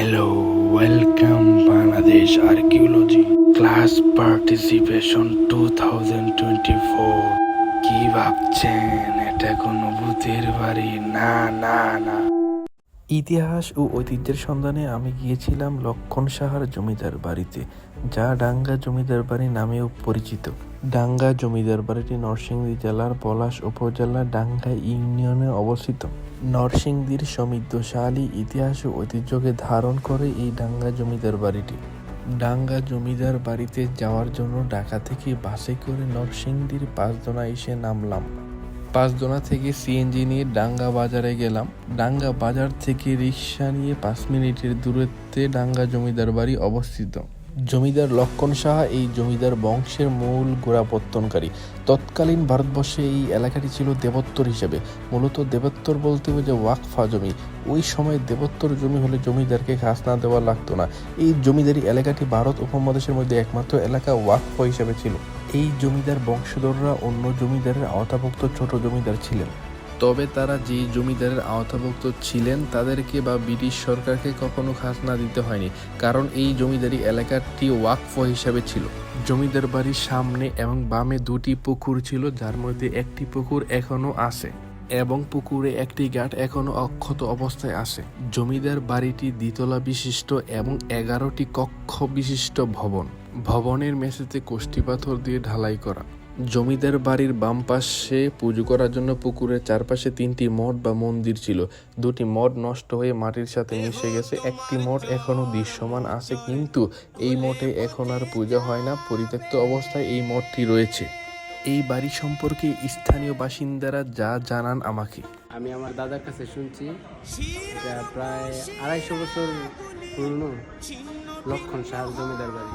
Hello, welcome Bangladesh Archaeology Class Participation 2024 কি ভাবছেন এটা কোনো ভূতের বাড়ি? না না না। ইতিহাস ও ঐতিহ্যের সন্ধানে আমি গিয়েছিলাম লক্ষণ সাহার জমিদার বাড়িতে, যা ডাঙ্গা জমিদার বাড়ি নামেও পরিচিত। ডাঙ্গা জমিদার বাড়িটি নরসিংদী জেলার পলাশ উপজেলার ডাঙ্গা ইউনিয়নে অবস্থিত। নরসিংদীর সমৃদ্ধশালী ইতিহাস ও ঐতিহ্যকে ধারণ করে এই ডাঙ্গা জমিদার বাড়িটি। ডাঙ্গা জমিদার বাড়িতে যাওয়ার জন্য ঢাকা থেকে বাসে করে নরসিংদীর পাঁচদোনা এসে নামলাম। পাঁচদোনা থেকে সিএনজি নিয়ে ডাঙ্গা বাজারে গেলাম। ডাঙ্গা বাজার থেকে রিক্সা নিয়ে 5 মিনিটের দূরত্বে ডাঙ্গা জমিদার বাড়ি অবস্থিত। জমিদার লক্ষণ সাহা এই জমিদার বংশের মূল গোড়াপত্তনকারী। তৎকালীন ভারতবর্ষে এই এলাকাটি ছিল দেবোত্তর হিসেবে। মূলত দেবোত্তর বলতে বোঝায় ওয়াকফা জমি। ওই সময় দেবোত্তর জমি হলে জমিদারকে খাজনা দেওয়া লাগতো না। এই জমিদারি এলাকাটি ভারত উপমহাদেশের মধ্যে একমাত্র এলাকা ওয়াকফা হিসেবে ছিল। এই জমিদার বংশধররা অন্য জমিদারের আওতাভুক্ত ছোট জমিদার ছিলেন। তবে তারা যে জমিদারের আওতাভুক্ত ছিলেন তাদেরকে বা ব্রিটিশ সরকারকে কখনো খাজনা দিতে হয়নি, কারণ এই জমিদারি এলাকাটি ওয়াকফ হিসাবে ছিল। জমিদার বাড়ির সামনে এবং বামে 2টি পুকুর ছিল, যার মধ্যে একটি পুকুর এখনো আছে এবং পুকুরে একটি ঘাট এখনো অক্ষত অবস্থায় আছে। জমিদার বাড়িটি দ্বিতলা বিশিষ্ট এবং 11টি কক্ষ বিশিষ্ট ভবন। ভবনের মেঝেতে কষ্টি পাথর দিয়ে ঢালাই করা। জমিদার বাড়ির বাম পাশে পুজো করার জন্য পুকুরের চারপাশে 3টি মঠ বা মন্দির ছিল। 2টি মঠ নষ্ট হয়ে মাটির সাথে মিশে গেছে। একটি মঠ এখনো দৃশ্যমান আছে, কিন্তু এই মঠে এখন আর পূজা হয় না। পরিত্যক্ত অবস্থায় এই মঠটি রয়েছে। এই বাড়ি সম্পর্কে স্থানীয় বাসিন্দারা যা জানান আমাকে। আমি আমার দাদার কাছে শুনছি, এটা প্রায় 250 বছর পুরনো লক্ষণ সাহার জমিদার বাড়ি।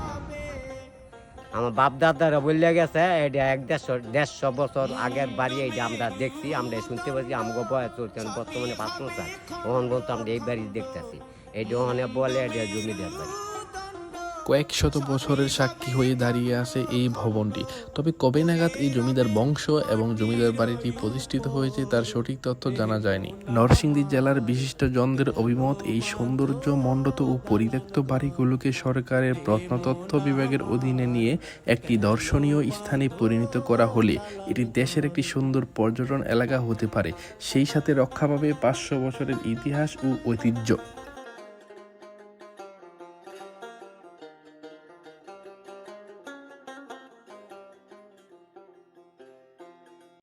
আমার বাপ দাদারা বললে গেছে এটা 150 বছর আগের বাড়ি। এইটা আমরা দেখছি, আমরা শুনতে পাচ্ছি। আমাকে বয়স চলছে বর্তমানে 5 বছর। ওখান বলতো আমরা এই বাড়ি দেখতেছি। এইটা ওখানে বলে এটা জমিদার বাড়ি। কয়েক শত বছরের সাক্ষী হয়ে দাঁড়িয়ে আছে এই ভবনটি। তবে কবে নাগাদ এই জমিদার বংশ এবং জমিদার বাড়িটি প্রতিষ্ঠিত হয়েছে তার সঠিক তথ্য জানা যায়নি। নরসিংদী জেলার বিশিষ্ট জনদের অভিমত, এই সৌন্দর্য মণ্ডিত ও পরিত্যক্ত বাড়িগুলোকে সরকারের প্রত্নতত্ত্ব বিভাগের অধীনে নিয়ে একটি দর্শনীয় স্থানে পরিণত করা হলে এটি দেশের একটি সুন্দর পর্যটন এলাকা হতে পারে। সেই সাথে রক্ষা পাবে 500 বছরের ইতিহাস ও ঐতিহ্য।